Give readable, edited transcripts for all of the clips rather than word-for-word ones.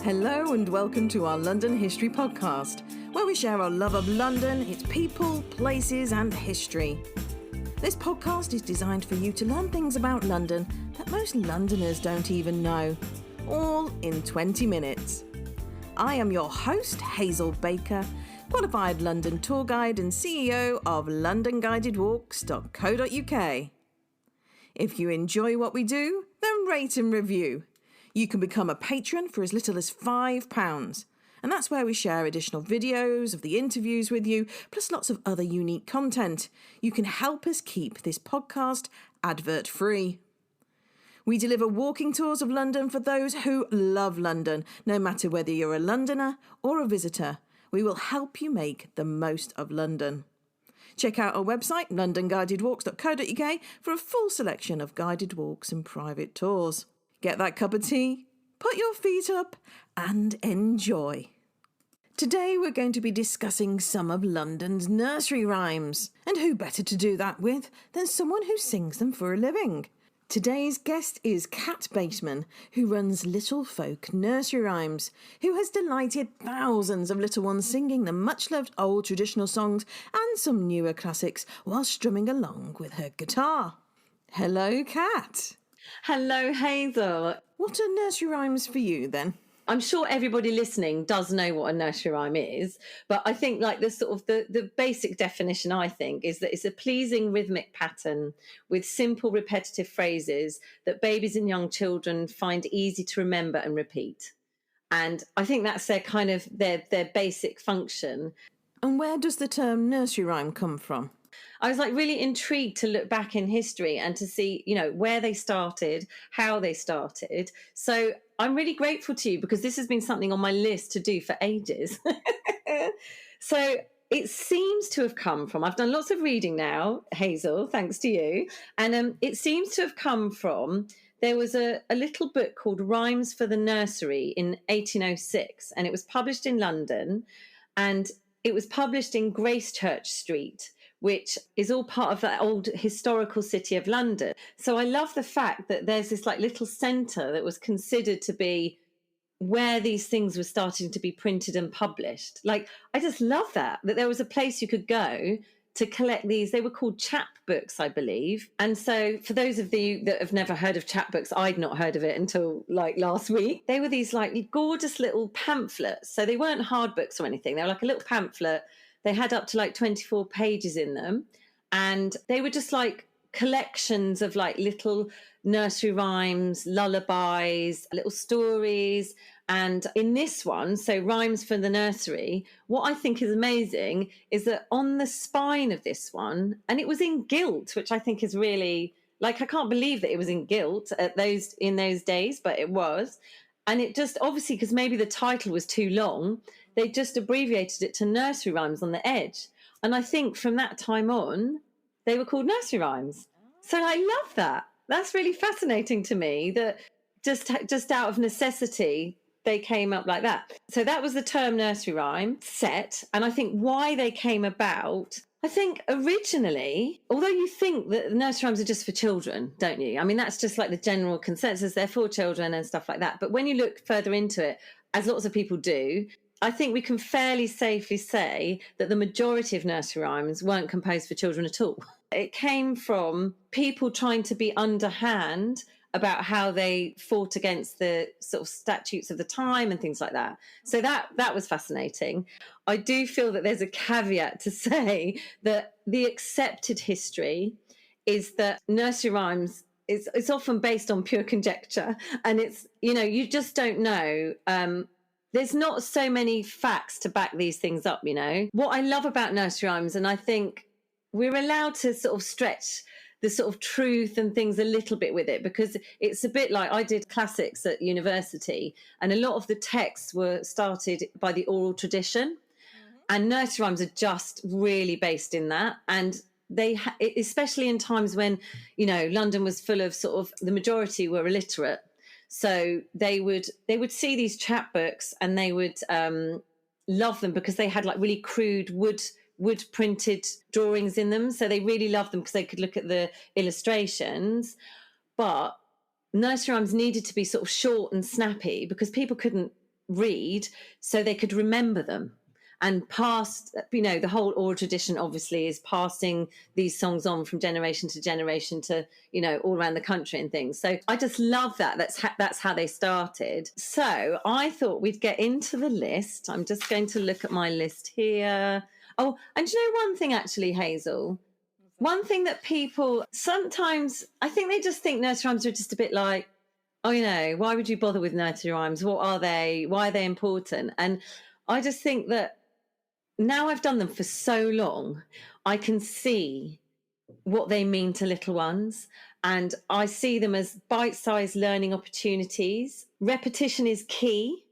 Hello and welcome to our London History Podcast, where we share our love of London, its people, places and history. This podcast is designed for you to learn things about London that most Londoners don't even know, all in 20 minutes. I am your host, Hazel Baker, qualified London tour guide and CEO of LondonGuidedWalks.co.uk. If you enjoy what we do, then rate and review. You can become a patron for as little as £5, and that's where we share additional videos of the interviews with you, plus lots of other unique content. You can help us keep this podcast advert-free. We deliver walking tours of London for those who love London, no matter whether you're a Londoner or a visitor. We will help you make the most of London. Check out our website, LondonGuidedWalks.co.uk, for a full selection of guided walks and private tours. Get that cup of tea, put your feet up and enjoy. Today we're going to be discussing some of London's nursery rhymes. And who better to do that with than someone who sings them for a living? Today's guest is Cat Bateman, who runs Little Folk Nursery Rhymes, who has delighted thousands of little ones singing the much-loved old traditional songs and some newer classics while strumming along with her guitar. Hello, Cat. Hello, Hazel. What are nursery rhymes for you, then? I'm sure everybody listening does know what a nursery rhyme is, but I think like the basic definition, I think, is that it's a pleasing rhythmic pattern with simple repetitive phrases that babies and young children find easy to remember and repeat. And I think that's their kind of their basic function. And where does the term nursery rhyme come from? I was like really intrigued to look back in history and to see, where they started, how they started. So I'm really grateful to you because this has been something on my list to do for ages. So it seems to have come from, I've done lots of reading now, Hazel, thanks to you. And it seems to have come from, there was a little book called Rhymes for the Nursery in 1806, and it was published in London, and it was published in Gracechurch Street, which is all part of that old historical city of London. So I love the fact that there's this like little centre that was considered to be where these things were starting to be printed and published. Like, I just love that there was a place you could go to collect these. They were called Chapbooks, I believe. And so for those of you that have never heard of Chapbooks, I'd not heard of it until like last week. They were these like gorgeous little pamphlets. So they weren't hard books or anything. They were like a little pamphlet. They had up to like 24 pages in them. And they were just like collections of like little nursery rhymes, lullabies, little stories. And in this one, so Rhymes for the Nursery, what I think is amazing is that on the spine of this one, and it was in gilt, which I think is really, like, I can't believe that it was in gilt in those days, but it was. And it just, obviously, because maybe the title was too long, they just abbreviated it to Nursery Rhymes on the edge. And I think from that time on, they were called nursery rhymes. So I love that. That's really fascinating to me that just out of necessity, they came up like that. So that was the term nursery rhyme set. And I think why they came about, I think originally, although you think that nursery rhymes are just for children, don't you? I mean, that's just like the general consensus. They're for children and stuff like that. But when you look further into it, as lots of people do, I think we can fairly safely say that the majority of nursery rhymes weren't composed for children at all. It came from people trying to be underhand about how they fought against the sort of statutes of the time and things like that. So that was fascinating. I do feel that there's a caveat to say that the accepted history is that nursery rhymes it's often based on pure conjecture, and it's, you just don't know. There's not so many facts to back these things up, What I love about nursery rhymes, and I think we're allowed to sort of stretch the sort of truth and things a little bit with it, because it's a bit like I did classics at university, and a lot of the texts were started by the oral tradition, and nursery rhymes are just really based in that. And they, especially in times when, London was full of sort of, the majority were illiterate. So they would see these chapbooks and they would love them because they had like really crude wood printed drawings in them. So they really loved them because they could look at the illustrations. But nursery rhymes needed to be sort of short and snappy because people couldn't read so they could remember them. And past, the whole oral tradition obviously is passing these songs on from generation to generation to, all around the country and things. So I just love that. That's how they started. So I thought we'd get into the list. I'm just going to look at my list here. Oh, and one thing actually, Hazel? One thing that people sometimes, I think they just think nursery rhymes are just a bit like, why would you bother with nursery rhymes? What are they? Why are they important? And I just think that now I've done them for so long, I can see what they mean to little ones. And I see them as bite-sized learning opportunities. Repetition is key,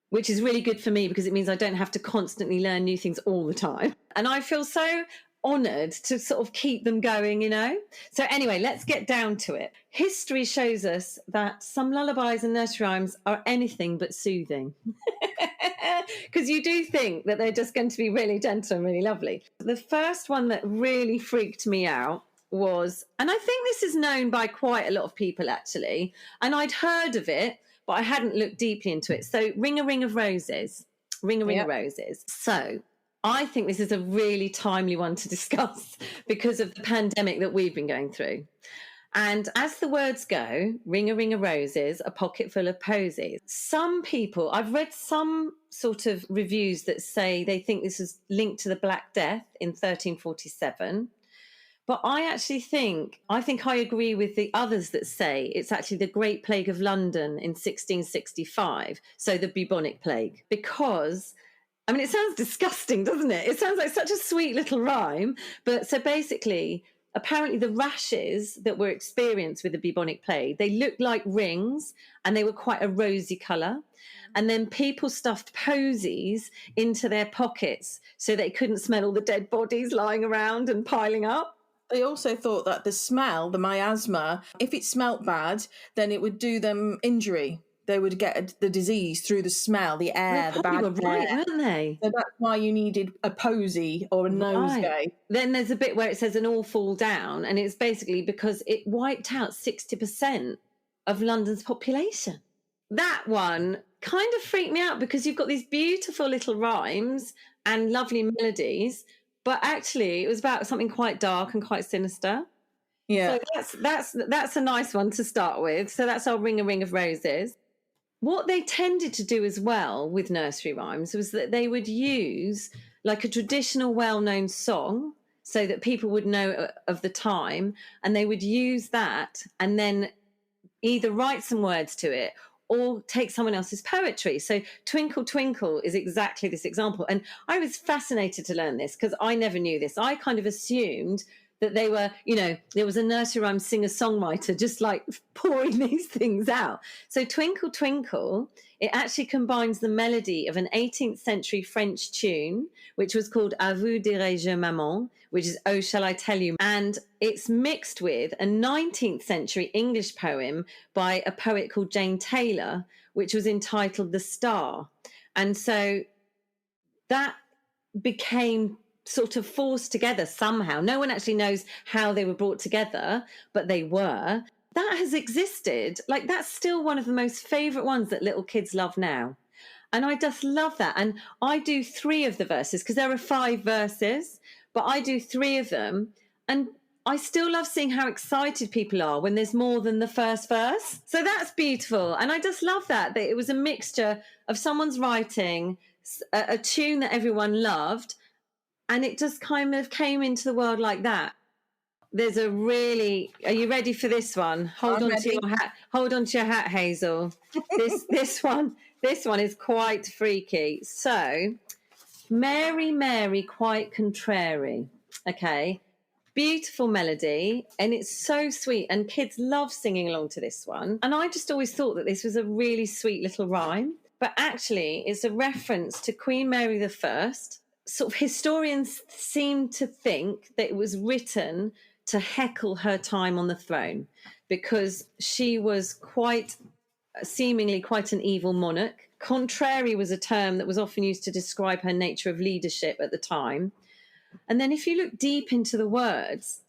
which is really good for me because it means I don't have to constantly learn new things all the time. And I feel so honoured to sort of keep them going, So anyway, let's get down to it. History shows us that some lullabies and nursery rhymes are anything but soothing. Because you do think that they're just going to be really gentle and really lovely. The first one that really freaked me out was, and I think this is known by quite a lot of people actually, and I'd heard of it, but I hadn't looked deeply into it. So Ring a Ring of Roses. Ring a Ring of Roses. So I think this is a really timely one to discuss because of the pandemic that we've been going through. And as the words go, ring a roses, a pocket full of posies. Some people, I've read some sort of reviews that say they think this is linked to the Black Death in 1347. But I think I agree with the others that say it's actually the Great Plague of London in 1665. So the bubonic plague, because it sounds disgusting, doesn't it? It sounds like such a sweet little rhyme. But so basically, apparently the rashes that were experienced with the bubonic plague, they looked like rings and they were quite a rosy colour. And then people stuffed posies into their pockets so they couldn't smell all the dead bodies lying around and piling up. They also thought that the smell, the miasma, if it smelt bad, then it would do them injury. They would get the disease through the smell, the air, the bad air. Right, weren't they? So that's why you needed a posy or a nosegay. Right. Then there's a bit where it says an all fall down, and it's basically because it wiped out 60% of London's population. That one kind of freaked me out because you've got these beautiful little rhymes and lovely melodies, but actually it was about something quite dark and quite sinister. Yeah. So that's a nice one to start with. So that's our Ring a Ring of Roses. What they tended to do as well with nursery rhymes was that they would use like a traditional well-known song so that people would know of the time, and they would use that and then either write some words to it or take someone else's poetry. So Twinkle, Twinkle is exactly this example. And I was fascinated to learn this because I never knew this. I kind of assumed that they were, there was a nursery rhyme singer-songwriter just like pouring these things out. So Twinkle, Twinkle, it actually combines the melody of an 18th century French tune, which was called À vous dirai-je maman, which is Oh Shall I Tell You? And it's mixed with a 19th century English poem by a poet called Jane Taylor, which was entitled The Star. And so that became sort of forced together somehow. No one actually knows how they were brought together, but they were. That has existed. Like, that's still one of the most favourite ones that little kids love now. And I just love that. And I do 3 of the verses because there are 5 verses, but I do 3 of them. And I still love seeing how excited people are when there's more than the first verse. So that's beautiful. And I just love that it was a mixture of someone's writing a tune that everyone loved, and it just kind of came into the world like that. There's a really... Are you ready for this one? Hold on to your hat. Hold on to your hat, Hazel. This one is quite freaky. So, Mary, Mary, quite contrary. Okay. Beautiful melody, and it's so sweet, and kids love singing along to this one. And I just always thought that this was a really sweet little rhyme, but actually it's a reference to Queen Mary I. Sort of historians seem to think that it was written to heckle her time on the throne because she was seemingly quite an evil monarch. Contrary was a term that was often used to describe her nature of leadership at the time. And then if you look deep into the words,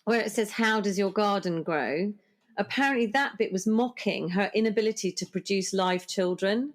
where it says, how does your garden grow? Apparently that bit was mocking her inability to produce live children.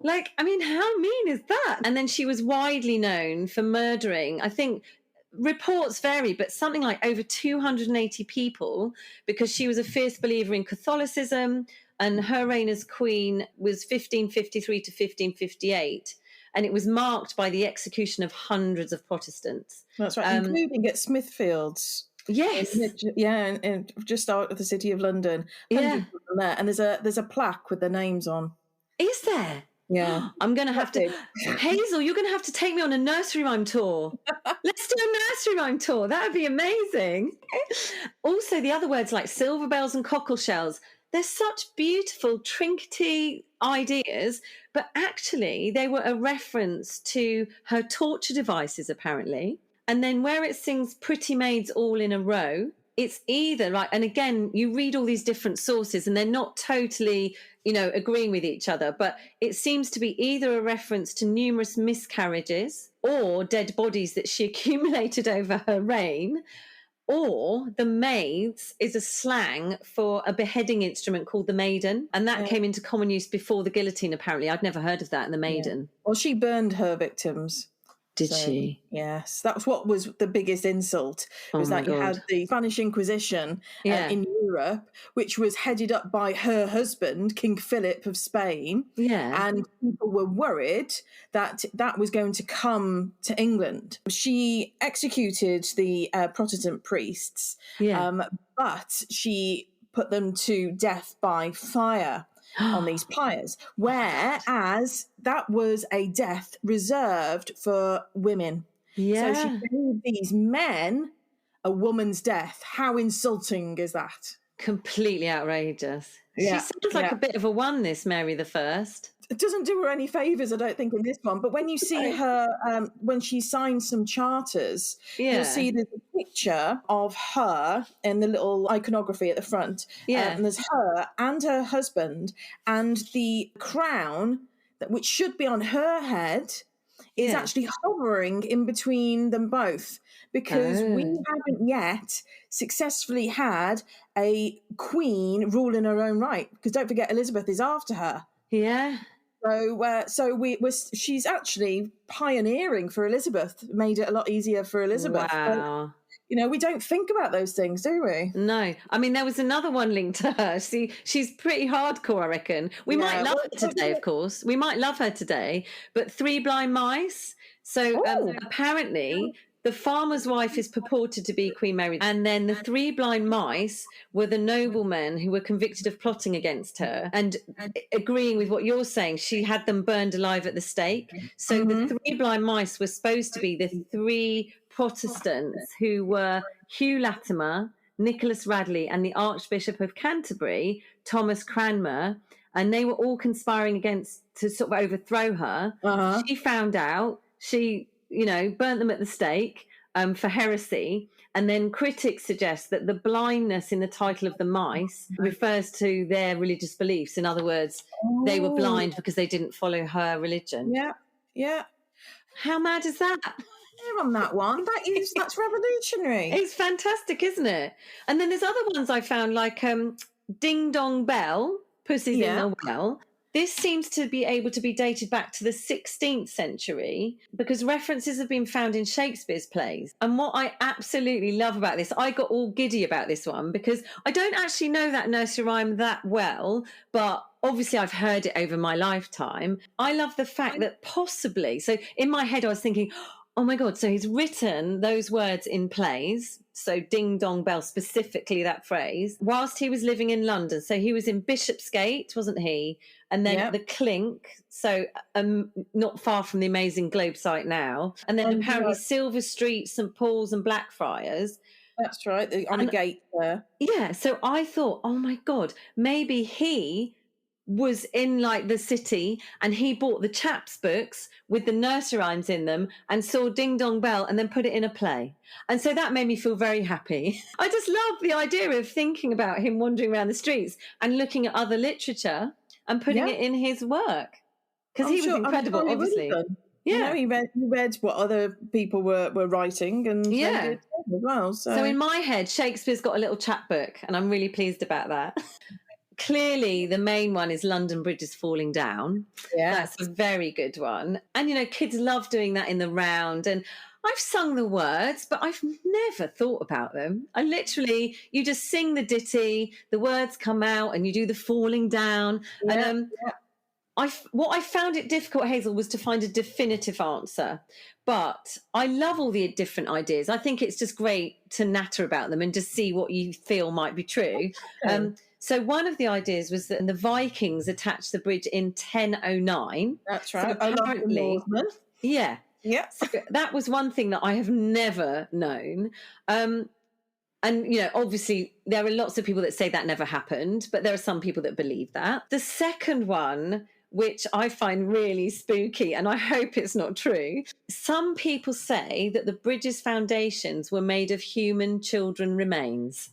Like, I mean, how mean is that? And then she was widely known for murdering, I think reports vary, but something like over 280 people, because she was a fierce believer in Catholicism, and her reign as queen was 1553 to 1558. And it was marked by the execution of hundreds of Protestants. That's right, including at Smithfields. Yes. Yeah, and just out of the city of London. Hundreds of them there. And there's a plaque with their names on. Is there? Yeah. I'm going to have to... Hazel, you're going to have to take me on a nursery rhyme tour. Let's do a nursery rhyme tour. That would be amazing. Also, the other words like silver bells and cockle shells, they're such beautiful, trinkety ideas, but actually they were a reference to her torture devices, apparently. And then where it sings pretty maids all in a row, it's either like, and again, you read all these different sources and they're not totally, agreeing with each other, but it seems to be either a reference to numerous miscarriages or dead bodies that she accumulated over her reign, or the maids is a slang for a beheading instrument called the maiden. And that came into common use before the guillotine, apparently. I'd never heard of that in the maiden. Yeah. Well, she burned her victims. Did she? Yes. That's what was the biggest insult, was that you had the Spanish Inquisition in Europe, which was headed up by her husband, King Philip of Spain. Yeah. And people were worried that that was going to come to England. She executed the Protestant priests, but she put them to death by fire on these pyres, whereas that was a death reserved for women. Yeah. So she gave these men a woman's death. How insulting is that? Completely outrageous. Yeah. She sounds like a bit of a one, this Mary the First. It doesn't do her any favours, I don't think, in this one. But when you see her, when she signs some charters, you'll see there's a picture of her in the little iconography at the front. And there's her and her husband, and the crown, which should be on her head, is actually hovering in between them both, because we haven't yet successfully had a queen rule in her own right. Because don't forget, Elizabeth is after her. Yeah. So she's actually pioneering for Elizabeth, made it a lot easier for Elizabeth. Wow. But, we don't think about those things, do we? No. I mean, there was another one linked to her. See, she's pretty hardcore, I reckon. We might love her today, of course. We might love her today. But Three Blind Mice. So apparently the farmer's wife is purported to be Queen Mary. And then the three blind mice were the noblemen who were convicted of plotting against her. And agreeing with what you're saying, she had them burned alive at the stake. So the three blind mice were supposed to be the three Protestants who were Hugh Latimer, Nicholas Radley, and the Archbishop of Canterbury, Thomas Cranmer. And they were all conspiring to sort of overthrow her. She found out. She burnt them at the stake for heresy. And then critics suggest that the blindness in the title of the mice refers to their religious beliefs. In other words, they were blind because they didn't follow her religion. Yeah, yeah. How mad is that? You're on that one. That's revolutionary. It's fantastic, isn't it? And then there's other ones I found, like Ding Dong Bell, Posies in the Well. This seems to be able to be dated back to the 16th century because references have been found in Shakespeare's plays. And what I absolutely love about this, I got all giddy about this one because I don't actually know that nursery rhyme that well, but obviously I've heard it over my lifetime. I love the fact that possibly, so in my head I was thinking, oh my God, so he's written those words in plays, so Ding Dong Bell, specifically that phrase, whilst he was living in London. So he was in Bishopsgate, wasn't he? And then the Clink, so not far from the amazing Globe site now. And then apparently Silver Street, St Paul's and Blackfriars. That's right, on a gate there. Yeah, so I thought, oh my God, maybe he was in like the city and he bought the Chapbooks with the nursery rhymes in them and saw Ding Dong Bell and then put it in a play. And so that made me feel very happy. I just love the idea of thinking about him wandering around the streets and looking at other literature and putting it in his work. Because he was incredible, obviously. Yeah, he read what other people were writing and did as well. So in my head, Shakespeare's got a little chapbook and I'm really pleased about that. clearly the main one is London Bridge is falling down. Yeah. That's a very good one. And, kids love doing that in the round. And I've sung the words, but I've never thought about them. You just sing the ditty, the words come out, and you do the falling down. Yeah, And what I found it difficult, Hazel, was to find a definitive answer. But I love all the different ideas. I think it's just great to natter about them and just see what you feel might be true. Okay. So one of the ideas was that the Vikings attached the bridge in 1009. That's right. So apparently, yeah. Yeah. So that was one thing that I have never known. And, obviously there are lots of people that say that never happened, but there are some people that believe that. The second one, which I find really spooky, and I hope it's not true. Some people say that the bridge's foundations were made of human children remains.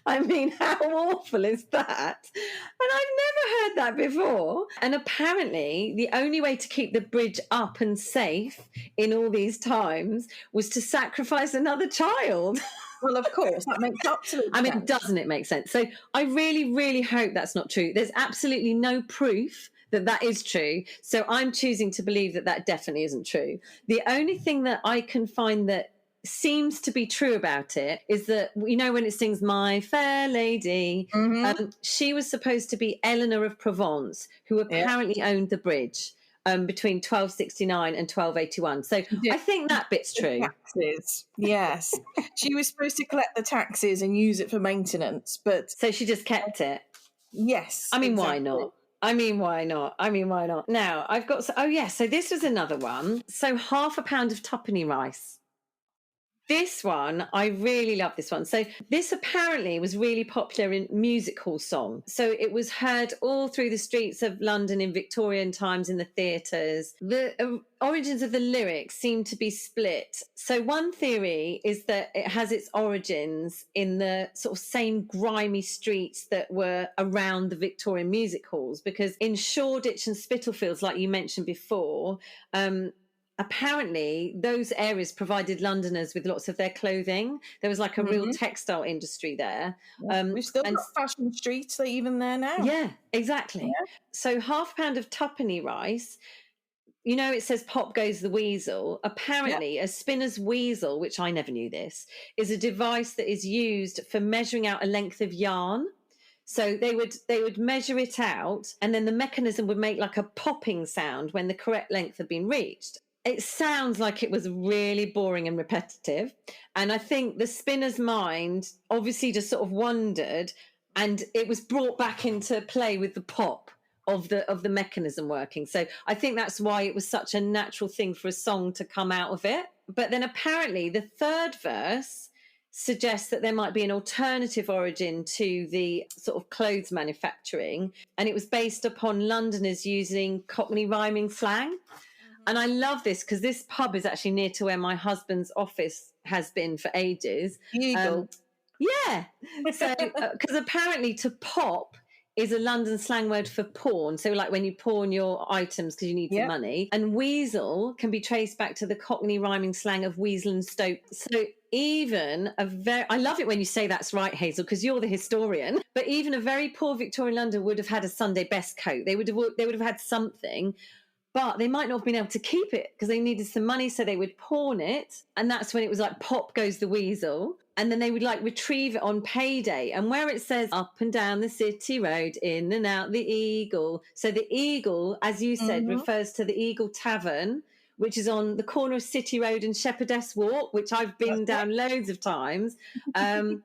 I mean, how awful is that? And I've never heard that before. And apparently the only way to keep the bridge up and safe in all these times was to sacrifice another child. Well, of course, that makes absolute sense. Doesn't it make sense? So I really, really hope that's not true. There's absolutely no proof that is true. So I'm choosing to believe that definitely isn't true. The only thing that I can find that seems to be true about it is that, when it sings My Fair Lady, she was supposed to be Eleanor of Provence, who apparently owned the bridge between 1269 and 1281. So I think that bit's true. Taxes. Yes. She was supposed to collect the taxes and use it for maintenance, but... So she just kept it? Yes. I mean, exactly. Why not? Now, I've got... so this was another one. So £0.5 of twopenny rice. This one, I really love this one. So this apparently was really popular in music hall song. So it was heard all through the streets of London in Victorian times in the theatres. The origins of the lyrics seem to be split. So one theory is that it has its origins in the sort of same grimy streets that were around the Victorian music halls, because in Shoreditch and Spitalfields, like you mentioned before, apparently those areas provided Londoners with lots of their clothing. There was like a real textile industry there. We've still got fashion streets, they're even there now. Yeah, exactly. Yeah. So £0.5 of twopenny rice, it says pop goes the weasel. Apparently a spinner's weasel, which I never knew this, is a device that is used for measuring out a length of yarn. So they would measure it out, and then the mechanism would make like a popping sound when the correct length had been reached. It sounds like it was really boring and repetitive. And I think the spinner's mind obviously just sort of wondered, and it was brought back into play with the pop of the mechanism working. So I think that's why it was such a natural thing for a song to come out of it. But then apparently the third verse suggests that there might be an alternative origin to the sort of clothes manufacturing. And it was based upon Londoners using Cockney rhyming slang. And I love this because this pub is actually near to where my husband's office has been for ages. Eagle. Yeah. So, because apparently to pop is a London slang word for pawn. So like when you pawn your items because you need some money. And weasel can be traced back to the Cockney rhyming slang of weasel and stoke. So even I love it when you say that's right, Hazel, because you're the historian. But even a very poor Victorian London would have had a Sunday best coat. They would have had something. But they might not have been able to keep it because they needed some money, so they would pawn it. And that's when it was like, pop goes the weasel. And then they would like retrieve it on payday. And where it says up and down the city road, in and out the Eagle. So the Eagle, as you said, refers to the Eagle Tavern, which is on the corner of City Road and Shepherdess Walk, which I've been down loads of times. And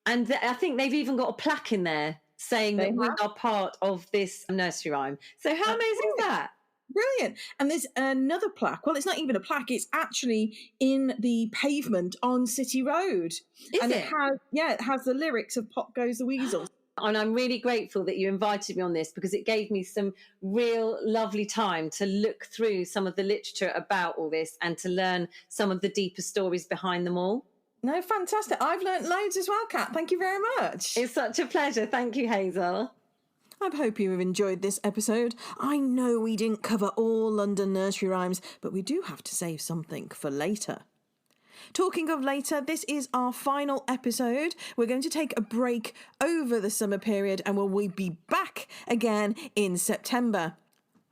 I think they've even got a plaque in there saying that we are part of this nursery rhyme. So how amazing is that? Brilliant. And there's another plaque. Well, it's not even a plaque. It's actually in the pavement on City Road. It has the lyrics of Pop Goes the Weasel. And I'm really grateful that you invited me on this because it gave me some real lovely time to look through some of the literature about all this and to learn some of the deeper stories behind them all. No, fantastic. I've learnt loads as well, Kat. Thank you very much. It's such a pleasure. Thank you, Hazel. I hope you have enjoyed this episode. I know we didn't cover all London nursery rhymes, but we do have to save something for later. Talking of later, this is our final episode. We're going to take a break over the summer period and we'll be back again in September.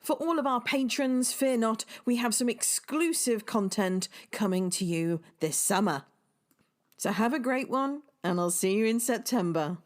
For all of our patrons, fear not, we have some exclusive content coming to you this summer. So have a great one, and I'll see you in September.